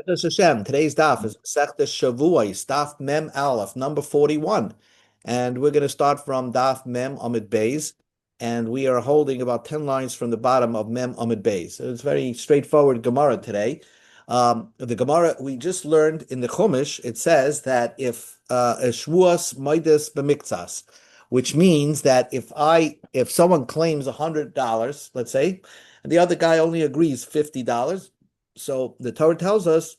That's Hashem. Today's daf is Masechta Shavuos Daf Mem Aleph, number 41. And we're going to start from Daf Mem Amid Beis. And we are holding about 10 lines from the bottom of Mem Amid Beis. So it's very straightforward Gemara today. The Gemara we just learned in the Chumash, it says that if a Shvuas Midas B'miktsas, which means that if someone claims $100, let's say, and the other guy only agrees $50, so the Torah tells us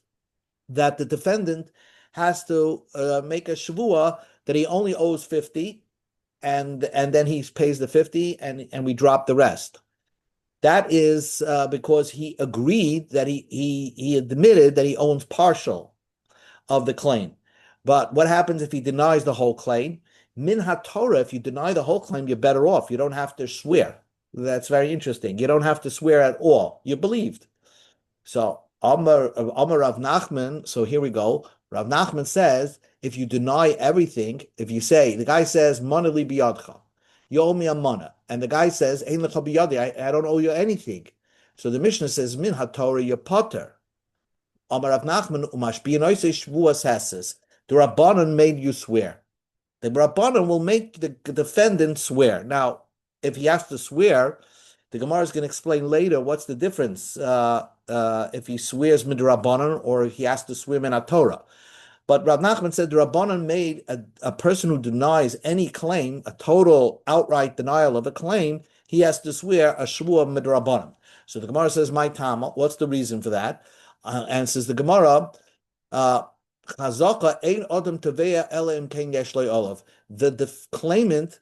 that the defendant has to make a shavua that he only owes 50, and then he pays the 50, and we drop the rest. That is because he agreed that he admitted that he owns partial of the claim. But what happens if he denies the whole claim? Min ha-Torah, if you deny the whole claim, you're better off. You don't have to swear. That's very interesting. You don't have to swear at all. You're believed. So Amar Rav Nachman, so here we go. Rav Nachman says, if you deny everything, if you say, the guy says, Mana li biyadcha, you owe me a mana, and the guy says, Ein lecha biyadi, I don't owe you anything. So the Mishnah says, Min ha-Torah, you're potter. Amar Rav Nachman, umash biyanoisei shvuas heses. The Rabbanan made you swear. The Rabbanan will make the defendant swear. Now, if he has to swear, the Gemara is going to explain later what's the difference if he swears midrabanan or if he has to swear min Torah. But Rav Nachman said the Rabbanan made a person who denies any claim, a total outright denial of a claim, he has to swear a shvua midrabanan. So the Gemara says, my tama, what's the reason for that? And says the Gemara, chazaka ein adam teveya ela im ken yesh lo olav. The claimant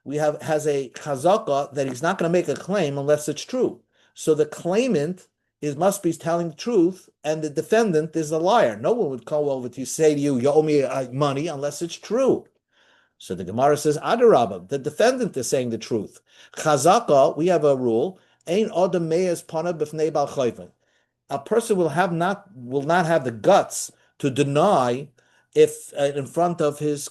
has a chazaka that he's not going to make a claim unless it's true. So the claimant must be telling the truth, and the defendant is a liar. No one would come over to say to you, you owe me money unless it's true. So the Gemara says, Adarabba, the defendant is saying the truth. Chazaka, we have a rule, ein adam meyes pana b'fnei bal chayvin. A person will not have the guts to deny if in front of his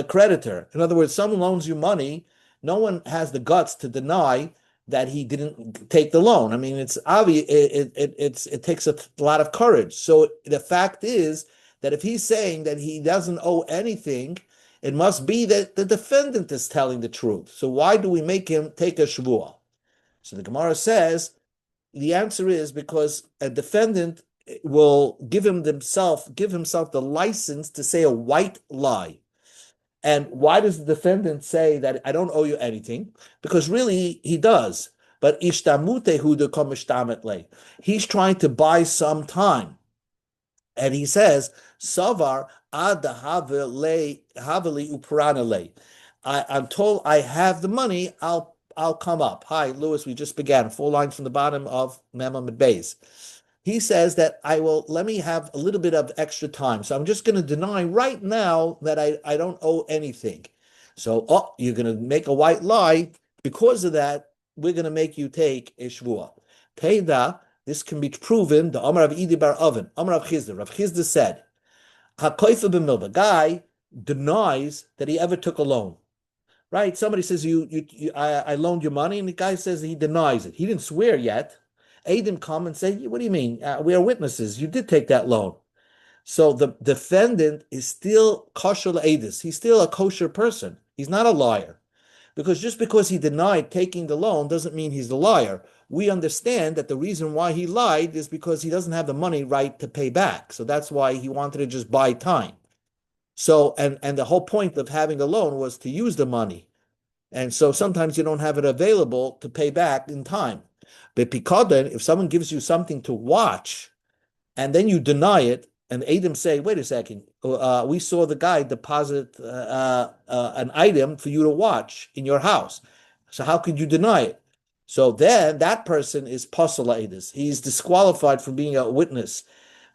creditor. In other words, someone loans you money, no one has the guts to deny that he didn't take the loan. I mean, it's obvious. It takes a lot of courage. So the fact is that if he's saying that he doesn't owe anything, it must be that the defendant is telling the truth. So why do we make him take a shvuah? So the Gemara says the answer is because a defendant will give himself the license to say a white lie. And why does the defendant say that I don't owe you anything? Because really he does. But ishtamutehu de komishtamet le. He's trying to buy some time. And he says, Savar ad haveli upurana le. I'm told I have the money, I'll come up. Hi, Lewis, we just began. 4 lines from the bottom of Mem Amid Beis. He says that let me have a little bit of extra time. So I'm just going to deny right now that I don't owe anything. So, you're going to make a white lie. Because of that, we're going to make you take a shvuah. Peida, this can be proven. The Amar of Idi bar Oven, Amar of Chizda. Rav Chizda said, HaKoifa b'milba, guy denies that he ever took a loan. Right? Somebody says, I loaned you money, and the guy says he denies it. He didn't swear yet. Adim come and say, what do you mean? We are witnesses. You did take that loan. So the defendant is still kosher edis. He's still a kosher person. He's not a liar. Because just because he denied taking the loan doesn't mean he's the liar. We understand that the reason why he lied is because he doesn't have the money right to pay back. So that's why he wanted to just buy time. So, and the whole point of having the loan was to use the money. And so sometimes you don't have it available to pay back in time. But Pikoden, if someone gives you something to watch and then you deny it, and Adam say, wait a second, we saw the guy deposit an item for you to watch in your house. So how could you deny it? So then that person is posel edus. He's disqualified from being a witness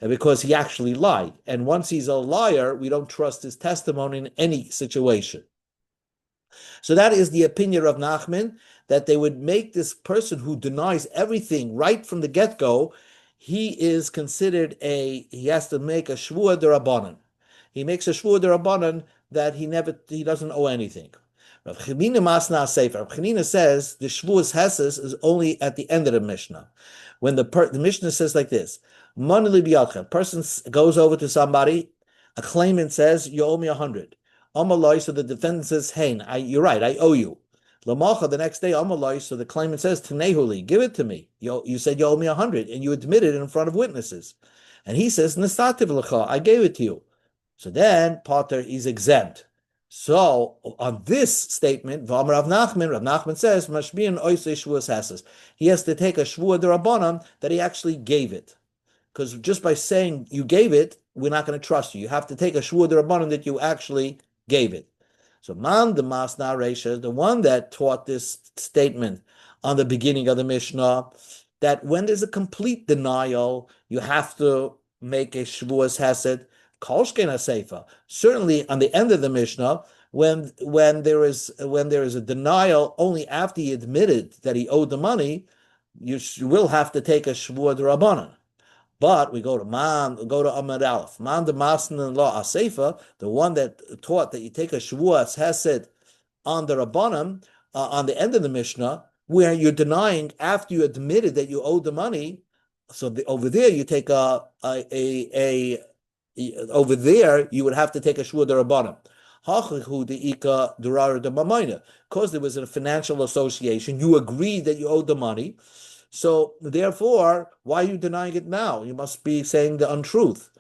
because he actually lied. And once he's a liar, we don't trust his testimony in any situation. So that is the opinion of Nachman, that they would make this person who denies everything right from the get-go, he is considered he has to make a shvuah derabanan. He makes a shvuah derabanan that he doesn't owe anything. Rav Chanina Masna Sefer. Rav Chanina says the Shavuos Heses is only at the end of the Mishnah. When the Mishnah says like this, Moneli biyalcha, a person goes over to somebody, a claimant says, you owe me 100. Amalai, so the defendant says, hey, you're right, I owe you. Lamacha, the next day, Amalai, so the claimant says, Tanehuli, give it to me. You said you owe me 100, and you admitted it in front of witnesses. And he says, Nesativ l'cha, I gave it to you. So then, Potter is exempt. So on this statement, Rav Nachman says, Mashbian oisei shvuas hases. He has to take a shvua derabanan that he actually gave it. Because just by saying you gave it, we're not going to trust you. You have to take a shvua derabanan that you actually gave it. So Man the Masna Reisha, the one that taught this statement on the beginning of the Mishnah, that when there's a complete denial, you have to make a shvuas hesed. Kolshken HaSeifa. Certainly, on the end of the Mishnah, when there is a denial only after he admitted that he owed the money, you will have to take a shvua d'Rabbanan. But we go to Amud Aleph. Man the Masna Law HaSeifa, the one that taught that you take a shvuas hesed on the Rabbanan, on the end of the Mishnah, where you're denying after you admitted that you owed the money. So over there you take over there, you would have to take a shvua d'Rabbanan. Because there was a financial association, you agreed that you owed the money. So therefore, why are you denying it now? You must be saying the untruth.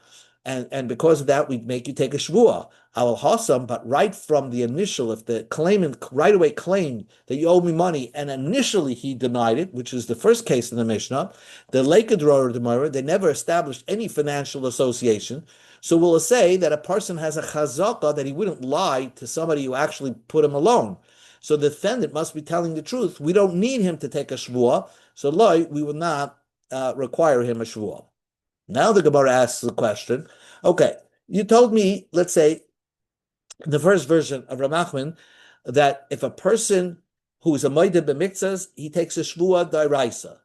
And because of that, we make you take a shvua. Al hasam, but right from the initial, if the claimant right away claimed that you owe me money, and initially he denied it, which is the first case in the Mishnah, the lekadror demara, they never established any financial association. So we'll say that a person has a chazaka that he wouldn't lie to somebody who actually put him alone. So the defendant must be telling the truth. We don't need him to take a shvua, so we will not require him a shvua. Now the Gemara asks the question, okay, you told me, let's say, in the first version of Rav Nachman, that if a person who is a moide b'miktzas, he takes a shvua d'oraisa.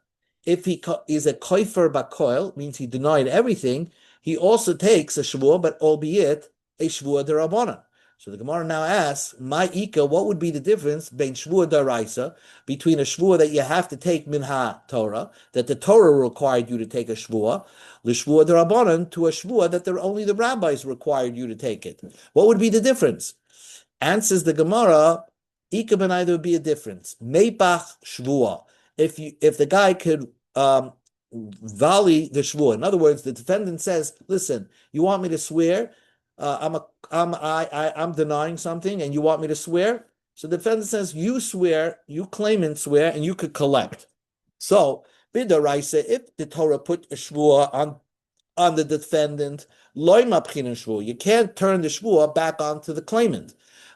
If he is a koifer bakoil, means he denied everything, he also takes a shvua, but albeit a shvua d'Rabbanan. So the Gemara now asks, my ika, what would be the difference between shvua d'oraisa, between a shvua that you have to take minha Torah, that the Torah required you to take a shvua, l'shvua d'Rabbanan, to a shvua that only the rabbis required you to take it? What would be the difference? Answers the Gemara, ika benai, there would be a difference. Meipach shvua. If the guy could volley the shvua. In other words, the defendant says, listen, you want me to swear? I'm denying something and you want me to swear? So the defendant says, you swear, you claim and swear, and you could collect. So, b'daraisa, if the Torah put a shvua on the defendant, loy mapchinan shvua, you can't turn the shvua back onto the claimant.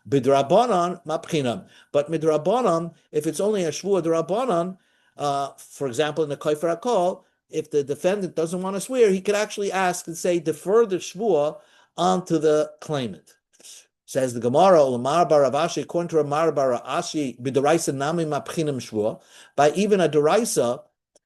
B'drabanan mapchinam. But midrabanan, if it's only a shvua d'Rabbanan, for example, in the Koifer HaKol, if the defendant doesn't want to swear, he could actually ask and say, defer the shvua onto the claimant. Says the Gemara, Lamar Baravashi, according to Ramar Baravashi, b'daraisa nami mapchinim shvua, by even a daraisa,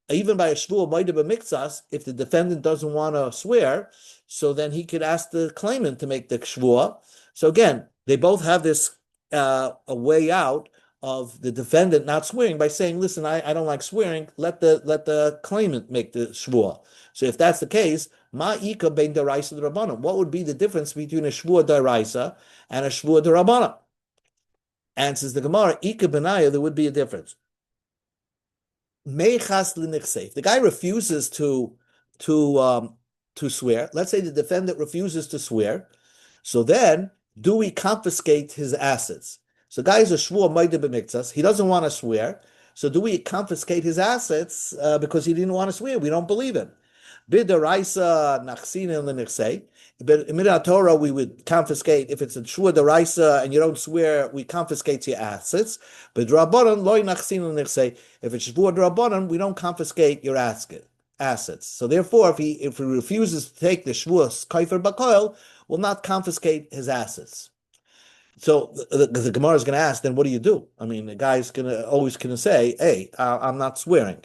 even by a shvua moide b'miktzas, if the defendant doesn't want to swear, so then he could ask the claimant to make the shvua. So again, they both have this a way out of the defendant not swearing by saying, listen, I don't like swearing, let the claimant make the shvua. So if that's the case, ma'ika bein daraisa d'Rabbanan, what would be the difference between a shvua daraisa and a shvua d'Rabbanan? Answers the Gemara, ika benaya, there would be a difference. Meichas l'nichseif, the guy refuses to swear. Let's say the defendant refuses to swear. So then, do we confiscate his assets? So guy is a shvua moide b'miktzas, he doesn't want to swear. So do we confiscate his assets because he didn't want to swear? We don't believe him. B'daraisa nachsina l'nichsei. But in the Torah, we would confiscate, if it's a shvua daraisa and you don't swear, we confiscate your assets. But Rabbanan loy nachsina l'nichsei. If it's shvua Rabbanan, we don't confiscate your assets. So therefore, if he refuses to take the shvua kaifer bakoil, will not confiscate his assets. So the Gemara is going to ask, then what do you do? I mean, the guy's always going to say, hey, I'm not swearing.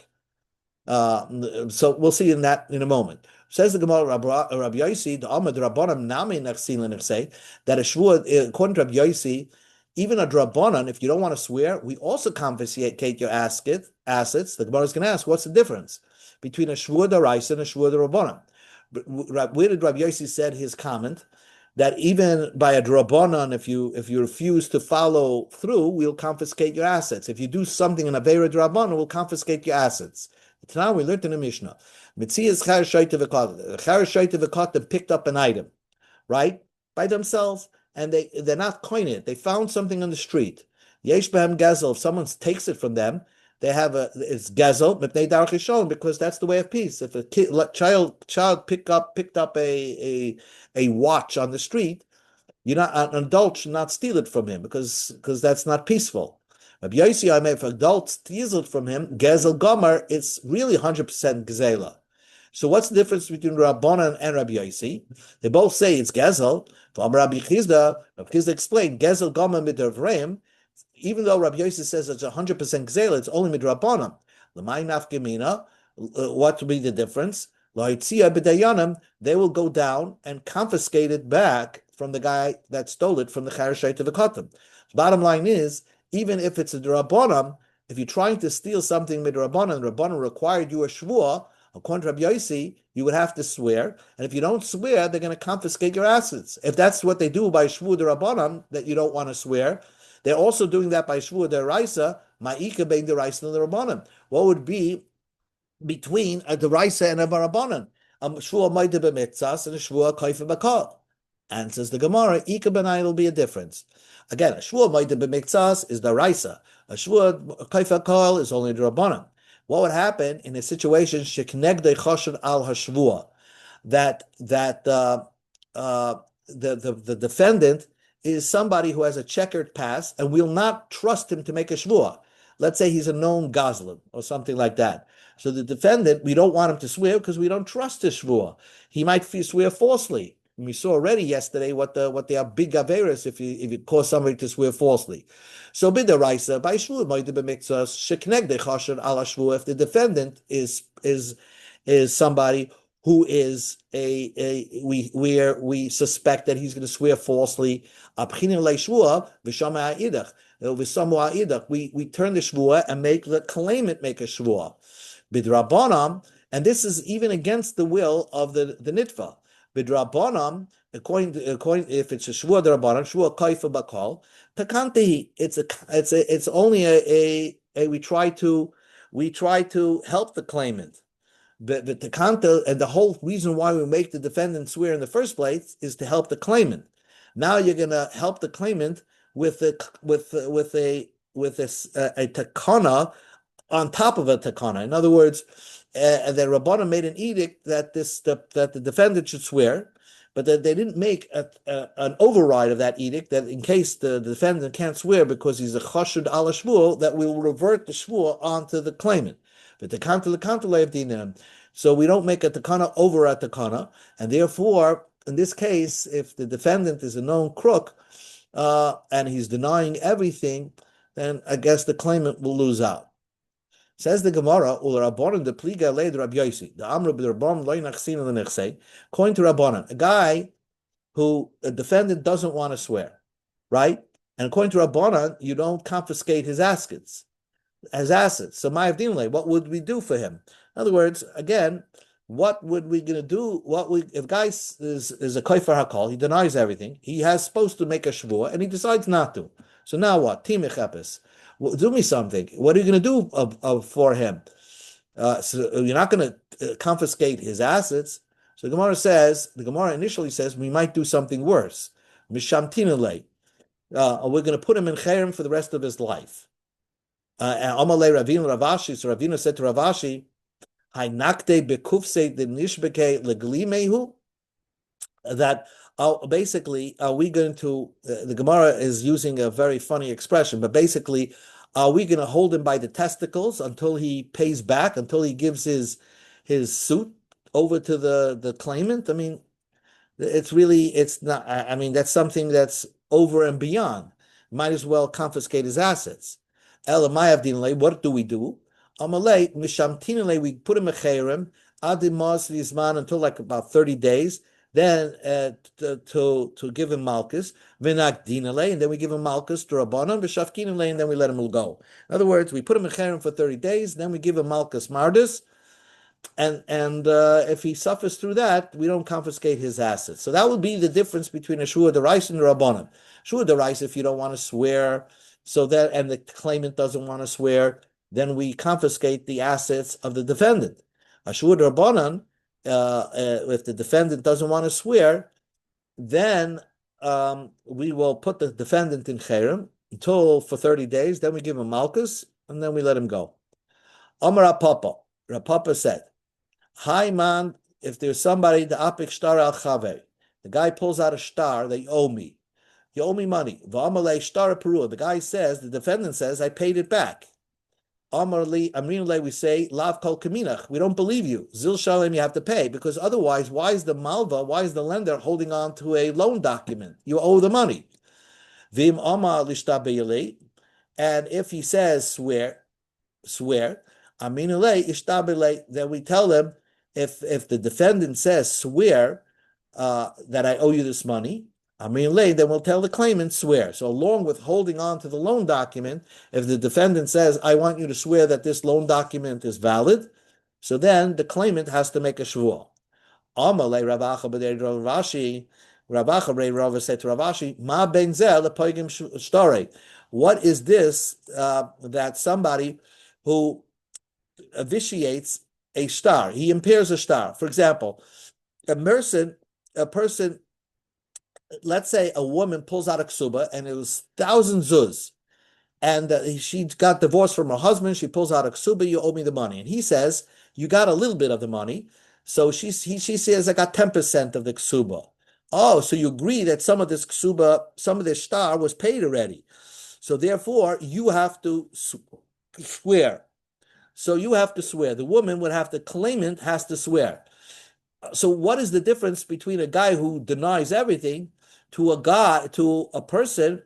So we'll see in a moment. Says the Gemara, Rabbi Yossi, the Amad Rabbanim Nami Nachsin L'Nechsei, that a shvua, according to Rabbi Yossi, Even a drabanan, if you don't want to swear, we also confiscate your assets. The Gemara is going to ask, what's the difference between a shvur daraisa and a shvur darabanan? Where did Rabbi Yossi said his comment that even by a drabanan, if you refuse to follow through, we'll confiscate your assets. If you do something in a vera drabanan, we'll confiscate your assets. Now we learned in the Mishnah, Mitzias char shaita v'katan picked up an item, right, by themselves, and they're not coining it. They found something on the street. Yesh behem gezel. If someone takes it from them, they have it's gezel mipnei darach yishon, because that's the way of peace. If a child picked up a watch on the street, an adult should not steal it from him because that's not peaceful. Rabbi Yossi, if an adult steals it from him, gezel gomer, it's really 100% gezela. So what's the difference between Rabbanan and Rabbi Yossi? They both say it's gezel. Rabbi Chizda explained gezel gomer midravrayim. Even though Rabbi Yossi says it's 100% gezela, it's only midrabanan. L'may nafgemina. What would be the difference? They will go down and confiscate it back from the guy that stole it from the charashayt of the katan. Bottom line is, even if it's a drabanan, if you're trying to steal something midrabanan, Rabbanan required you a shvuah. According to Rabbi Yossi, you would have to swear, and if you don't swear, they're going to confiscate your assets. If that's what they do by shvuah derabanan, that you don't want to swear, they're also doing that by shvuah deraisa, ma'ika bein deraisa and derabanan. What would be between a deraisa and a barabanan? A shvuah ma'ida b'mitzas and a shvuah kaifa b'kal. Answers the Gemara, ika b'nai will be a difference. Again, a shvuah ma'ida b'mitzas is deraisa. A shvuah kaifa b'kal is only derabanan. What would happen in a situation sheknegdei choshev al hashvua, that the defendant is somebody who has a checkered past, and we'll not trust him to make a shvua. Let's say he's a known gazlan or something like that. So the defendant, we don't want him to swear because we don't trust his shvua. He might swear falsely. We saw already yesterday what they are big averas if you cause somebody to swear falsly. So bidaraisa by shvuah might be mitzvahs shekneg de chasher ala shvuah. If the defendant is somebody who is we suspect that he's going to swear falsly, we turn the shvuah and make the claimant make a shvuah bidrabanam, and this is even against the will of the nitva. Bidrabanam, according if it's a shvuah derabanan, shvuah kaifa bakal, takantehi, it's only a we try to help the claimant. The takanta, and the whole reason why we make the defendant swear in the first place is to help the claimant. Now you're going to help the claimant with a takana on top of a takana. In other words, the Rabbanan made an edict that the defendant should swear, but that they didn't make an override of that edict, that in case the defendant can't swear because he's a chashud ala shvuah, that we will revert the shvuah onto the claimant. But the kanta, so we don't make a takana over a takana, and therefore, in this case, if the defendant is a known crook and he's denying everything, then I guess the claimant will lose out. Says the Gemara, "Ularabonim the pliga leid Rabbi Yossi the Amru b'Rabbanim loy nachsin l'nechsei." According to Rabbanan, a defendant doesn't want to swear, right? And according to Rabbanan, you don't confiscate his assets. So what would we do for him? In other words, again, what would we gonna do? If guy is a kaifer hakol, he denies everything. He has supposed to make a shvuah, and he decides not to. So now what? Timechepes. Do me something. What are you going to do for him? So you're not going to confiscate his assets. So the Gemara initially says, we might do something worse. Mishamtinale. We're going to put him in cherem for the rest of his life. Amalei Ravina Ravashi. So Ravina said to Ravashi, Hainakte bekufse de nishbeke leglimehu. That basically, are we going to, the Gemara is using a very funny expression, but basically, are we going to hold him by the testicles until he pays back, until he gives his suit over to the claimant? I mean, it's not, I mean, that's something that's over and beyond. Might as well confiscate his assets. What do we do? We put him a cherem, adimos lizman, until like about 30 days. then to give him malchus, v'nakdinale, and then we give him malchus to rabbanon, v'shafkinale, and then we let him go. In other words, we put him in cherem for 30 days, then we give him malchus mardus, and if he suffers through that, we don't confiscate his assets. So that would be the difference between a shua derais and a rabbanon. Shua derais, if you don't want to swear, so that and the claimant doesn't want to swear, then we confiscate the assets of the defendant. A shua rabbanon, if the defendant doesn't want to swear, then we will put the defendant in cherem until for 30 days. Then we give him malchus, and then we let him go. Amar Rapapa. Rapapa said, "Hi man, if there's somebody the apik shtar al chave, the guy pulls out a star that you owe me. You owe me money. V'amalei shtar peru. The guy says, the defendant says, I paid it back. Amarli amrinule, we say lav kol kaminach. We don't believe you. Zil shalem, you have to pay, because otherwise, why is the malva? Why is the lender holding on to a loan document? You owe the money. Vim amar lishtabeyeli, and if he says swear, aminule ishtabele, then we tell them if the defendant says swear that I owe you this money, aminule, then we'll tell the claimant swear. So along with holding on to the loan document, if the defendant says I want you to swear that this loan document is valid, so then the claimant has to make a shvuah. Amale Ravacha b'dei Ravashi, Ravacha Rei Rava said to Ravashi, Ma benzel lepoigim shtore. What is this that somebody who vitiates a star, he impairs a star? For example, a person, let's say a woman pulls out a ksuba and it was 1,000 zuz, and she got divorced from her husband. She pulls out a ksuba, you owe me the money, and he says you got a little bit of the money. So she says I got 10% of the ksuba. Oh, so you agree that some of this ksuba, some of this star was paid already. So therefore, you have to swear. So you have to swear. The woman would have to, claimant has to swear. So what is the difference between a guy who denies everything to a person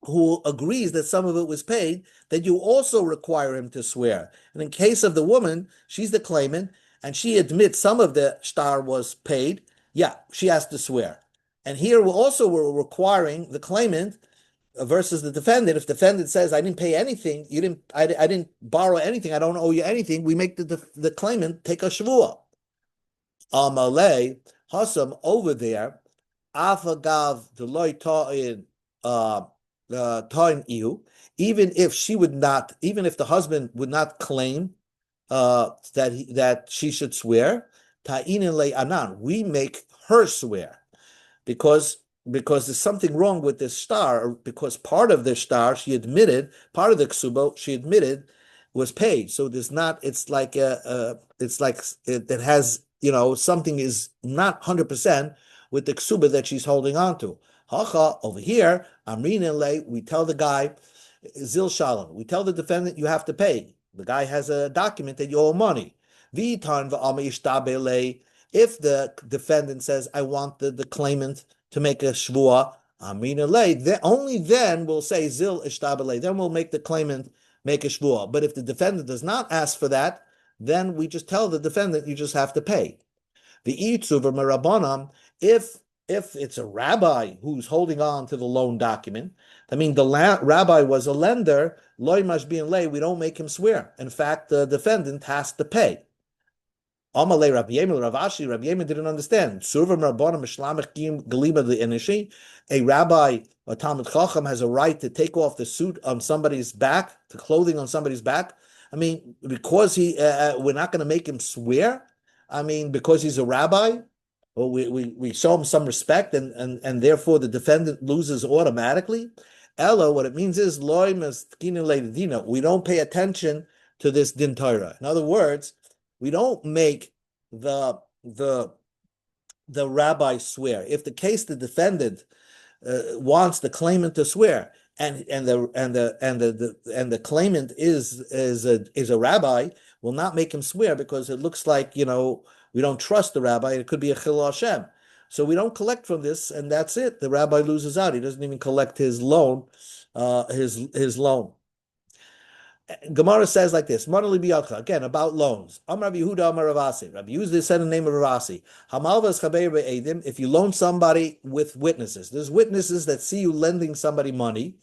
who agrees that some of it was paid, that you also require him to swear? And in case of the woman, she's the claimant, and she admits some of the star was paid, yeah, she has to swear. And here we're requiring the claimant versus the defendant. If the defendant says, I didn't pay anything, I didn't borrow anything, I don't owe you anything, we make the claimant take a shvuah. Amalei, Hasam over there, Afagav Deloy Ta'in Ta'in Ihu, even if the husband would not claim that she should swear, Ta'inin Le Anan, we make her swear, because there's something wrong with this star, because part of the star she admitted, part of the ksubo she admitted was paid. So there's not, it's like it has, something is not 100% with the ksuba that she's holding on to. Hacha, over here, Amrin, we tell the guy, Zil Shalom, we tell the defendant you have to pay. The guy has a document that you owe money. If the defendant says, I want the claimant to make a shvuah, only then we'll say Zil Ishtabele, then we'll make the claimant make a shvuah. But if the defendant does not ask for that, then we just tell the defendant you just have to pay. The Itzuver Merabanam, if it's a rabbi who's holding on to the loan document, I mean the rabbi was a lender, loy mashbiin lay, we don't make him swear. In fact, the defendant has to pay. Amalei Rabbi Yemel Ravashi, Rabbi Yemel didn't understand. A rabbi, a Talmud Chacham, has a right to take off the suit on somebody's back, the clothing on somebody's back. I mean, because we're not going to make him swear. I mean, because he's a rabbi, well, we show him some respect, and therefore the defendant loses automatically. Ella, what it means is loy dina. We don't pay attention to this din Torah. In other words, we don't make the rabbi swear. If the case the defendant wants the claimant to swear, and the claimant is a rabbi, will not make him swear, because it looks like we don't trust the rabbi. It could be a chilul Hashem. So we don't collect from this, and that's it. The rabbi loses out. He doesn't even collect his loan, his loan. Gemara says like this, again, about loans. Amar Rabbi Yehuda, Amar Ravasi. Rabbi Yehuda said in the name of Ravasi, Hamalvas chaber be'edim, if you loan somebody with witnesses, there's witnesses that see you lending somebody money,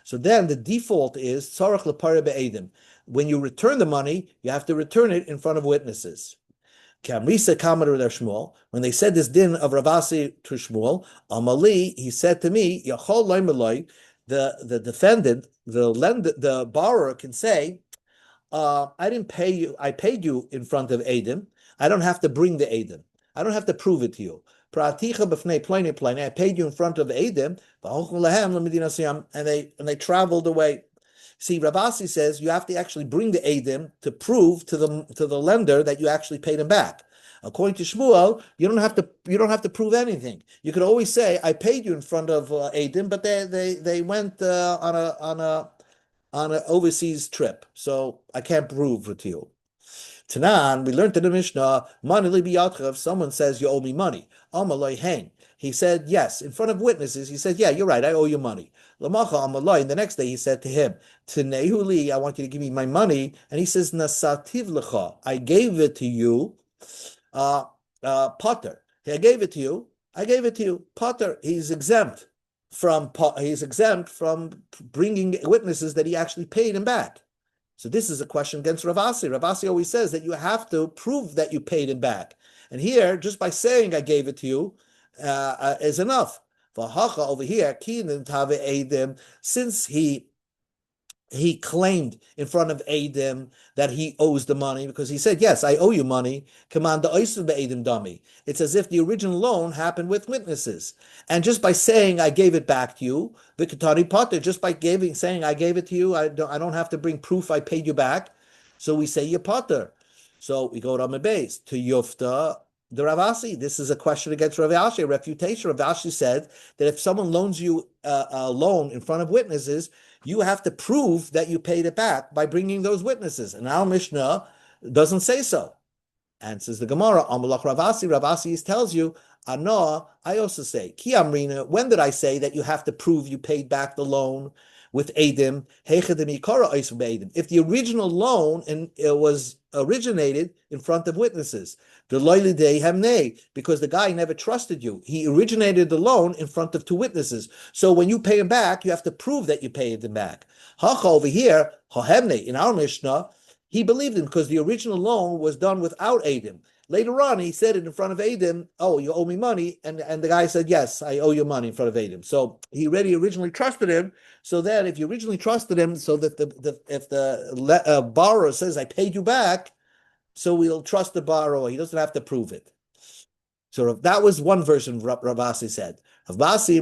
so then the default is tzarach lepara be'edim. When you return the money, you have to return it in front of witnesses. When they said this din of Ravasi to Shmuel, Amali, he said to me, the defendant, the borrower can say, I didn't pay you, I paid you in front of Adim. I don't have to bring the Adim. I don't have to prove it to you. I paid you in front of Adim, and they traveled away. See, Ravasi says you have to actually bring the Adim to prove to the lender that you actually paid him back. According to Shmuel, you don't have to prove anything. You could always say, I paid you in front of Adim, but they went on an overseas trip, so I can't prove it to you. Tanan, we learned in the Mishnah, if someone says you owe me money, he said yes in front of witnesses. He said, yeah, you're right, I owe you money. And the next day he said to him, Tinehuli, I want you to give me my money. And he says, Nasativ lecha, I gave it to you, Potter. I gave it to you, Potter. He's exempt from bringing witnesses that he actually paid him back. So this is a question against Ravasi. Ravasi always says that you have to prove that you paid him back. And here, just by saying I gave it to you is enough. Over here, since he claimed in front of Adim that he owes the money because he said, yes, I owe you money. It's as if the original loan happened with witnesses. And just by saying I gave it back to you, just by saying I gave it to you, I don't have to bring proof I paid you back. So we say you potter. So we go to Amabez to Yufta. The Ravasi, this is a question against Rav Ashi, a refutation. Rav Ashi said that if someone loans you a loan in front of witnesses, you have to prove that you paid it back by bringing those witnesses. And our Mishnah doesn't say so. And says the Gemara, Amalach Ravasi, Ravasi tells you, Ano, I also say, Ki Amrina, when did I say that you have to prove you paid back the loan with Adim? If the original loan was originated in front of witnesses, because the guy never trusted you. He originated the loan in front of two witnesses. So when you pay him back, you have to prove that you paid him back. Hacha over here, in our Mishnah, he believed him because the original loan was done without Adim. Later on, he said it in front of Adim, oh, you owe me money. And the guy said, yes, I owe you money in front of Adim. So he originally trusted him. So then if you originally trusted him, so that if the borrower says, I paid you back, so we'll trust the borrower. He doesn't have to prove it. So that was one version Ravasi said. Ravasi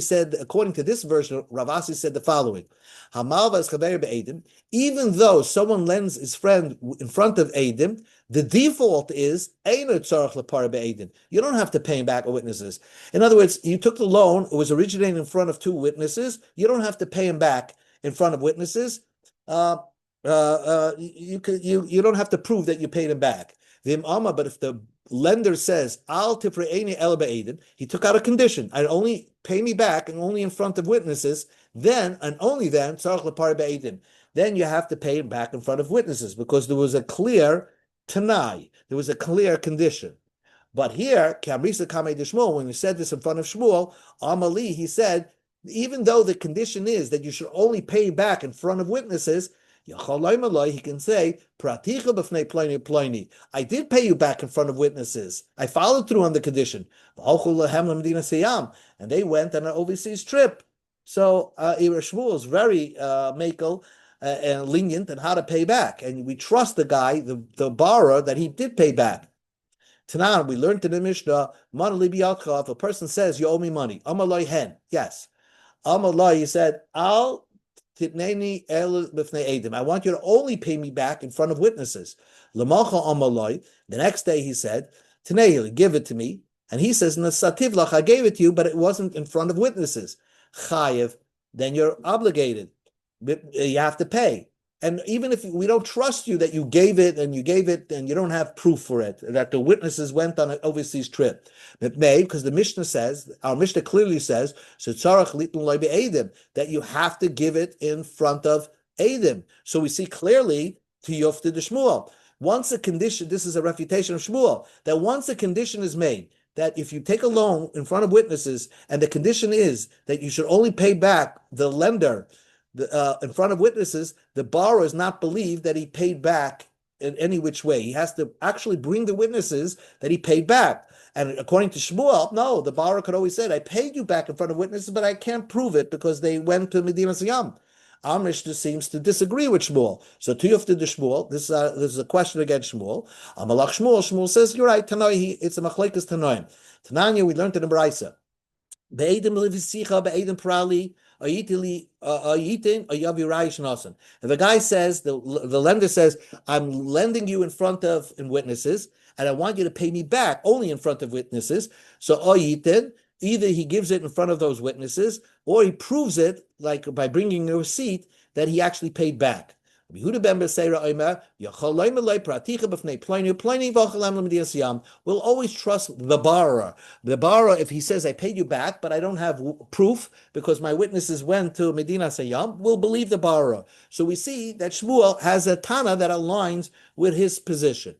said, according to this version, Ravasi said the following. Even though someone lends his friend in front of Eidim, the default is you don't have to pay him back witnesses. In other words, you took the loan, it was originated in front of two witnesses, you don't have to pay him back in front of witnesses. You don't have to prove that you paid him back. But if the lender says, he took out a condition, I only pay me back and only in front of witnesses, then and only then, then you have to pay him back in front of witnesses because there was a clear tanai, there was a clear condition. But here, when you said this in front of Shmuel, Amali, he said, even though the condition is that you should only pay back in front of witnesses, he can say, I did pay you back in front of witnesses. I followed through on the condition. And they went on an overseas trip. So Shmuel is very makel and lenient in how to pay back. And we trust the guy, the borrower, that he did pay back. Tanan, we learned in the Mishnah, if a person says, you owe me money, Amalai hen, yes. Amalai, he said, I want you to only pay me back in front of witnesses. The next day he said, give it to me. And he says, I gave it to you, but it wasn't in front of witnesses. Chayev, then you're obligated. You have to pay. And even if we don't trust you that you gave it and you don't have proof for it, that the witnesses went on an overseas trip. It may, because the Mishnah says, our Mishnah clearly says, that you have to give it in front of Eidim. So we see clearly to Yofta de Shmuel. Once a condition, this is a refutation of Shmuel, that once a condition is made, that if you take a loan in front of witnesses, and the condition is that you should only pay back the lender in front of witnesses, the borrower is not believed that he paid back in any which way. He has to actually bring the witnesses that he paid back. And according to Shmuel, no, the borrower could always say, I paid you back in front of witnesses, but I can't prove it because they went to Medina Siyam. Our Mishnah seems to disagree with Shmuel. So Tuyuf did the Shmuel. This is a question against Shmuel. Amalach Shmuel. Shmuel says, you're right, Tanoi, it's a machlekes Tanoim. Tananya, we learned in the Braisa. Be'edim levisicha, be'edim prali, ayitin, ayavi nasan. If a guy says, the lender says, I'm lending you in witnesses, and I want you to pay me back only in front of witnesses. So ayitin, either he gives it in front of those witnesses, or he proves it, like by bringing a receipt, that he actually paid back. We'll always trust the borrower. The borrower, if he says, I paid you back, but I don't have proof because my witnesses went to Medina Sayyam, we'll believe the borrower. So we see that Shmuel has a Tana that aligns with his position.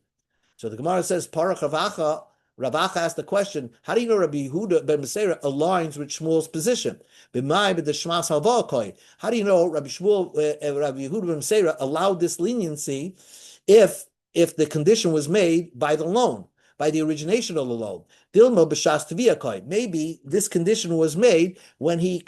So the Gemara says, Parach Ravacha, Ravacha asked the question, how do you know Rabbi Yehuda ben Beseira aligns with Shmuel's position? How do you know Rabbi Yehuda ben Beseira allowed this leniency if the condition was made by the loan, by the origination of the loan? Maybe this condition was made when he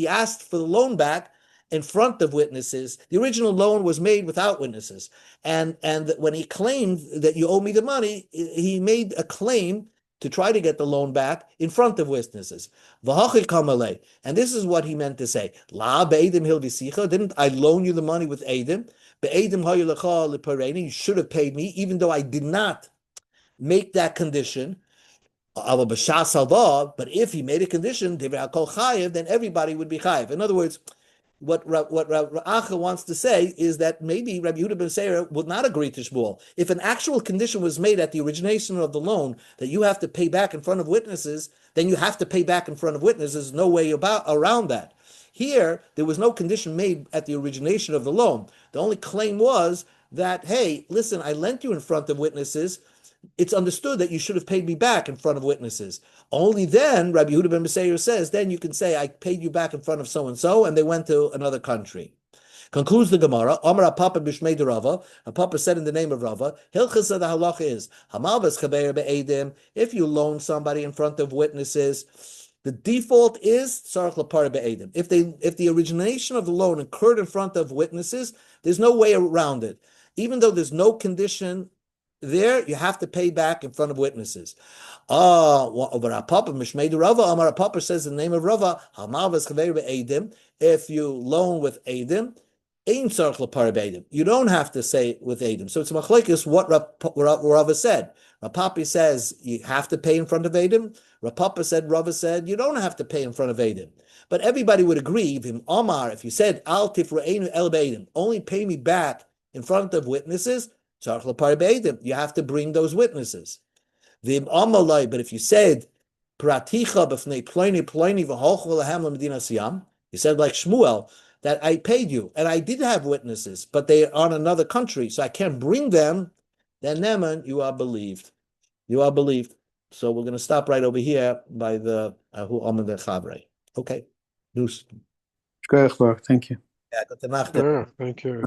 asked for the loan back in front of witnesses. The original loan was made without witnesses. And when he claimed that you owe me the money, he made a claim to try to get the loan back in front of witnesses. And this is what he meant to say. Didn't I loan you the money with Eidim? You should have paid me, even though I did not make that condition. But if he made a condition, then everybody would be chayiv. In other words, what Ra'acha wants to say is that maybe Rabbi Yehuda ben Beseira would not agree to Shmuel. If an actual condition was made at the origination of the loan that you have to pay back in front of witnesses, then you have to pay back in front of witnesses. There's no way around that. Here, there was no condition made at the origination of the loan. The only claim was that, hey, listen, I lent you in front of witnesses. It's understood that you should have paid me back in front of witnesses. Only then, Rabbi Yehuda ben Beseira says, then you can say, I paid you back in front of so-and-so, and they went to another country. Concludes the Gemara, Amar Papa b'shmei de Rava, Papa said in the name of Rava, Hilchas of the halacha is, Hamalvas chaber be'edim, if you loan somebody in front of witnesses, the default is tzarich lapar be'edim. If the origination of the loan occurred in front of witnesses, there's no way around it. Even though there's no condition there, you have to pay back in front of witnesses. Papa says in the name of Rava, if you loan with Eidim, you don't have to say with Eidim. So it's machlekes what Rava said. Rapapi says you have to pay in front of Eidim. Rava said you don't have to pay in front of Eidim. But everybody would agree, if you said Al tifra'enu el be'edim, only pay me back in front of witnesses, you have to bring those witnesses. But if you said you said like Shmuel, that I paid you, and I did have witnesses, but they are on another country, so I can't bring them, then Neman, you are believed. You are believed. So we're going to stop right over here by the Hu Amad Chavrei. Okay. News. Thank you. Yeah, Thank you.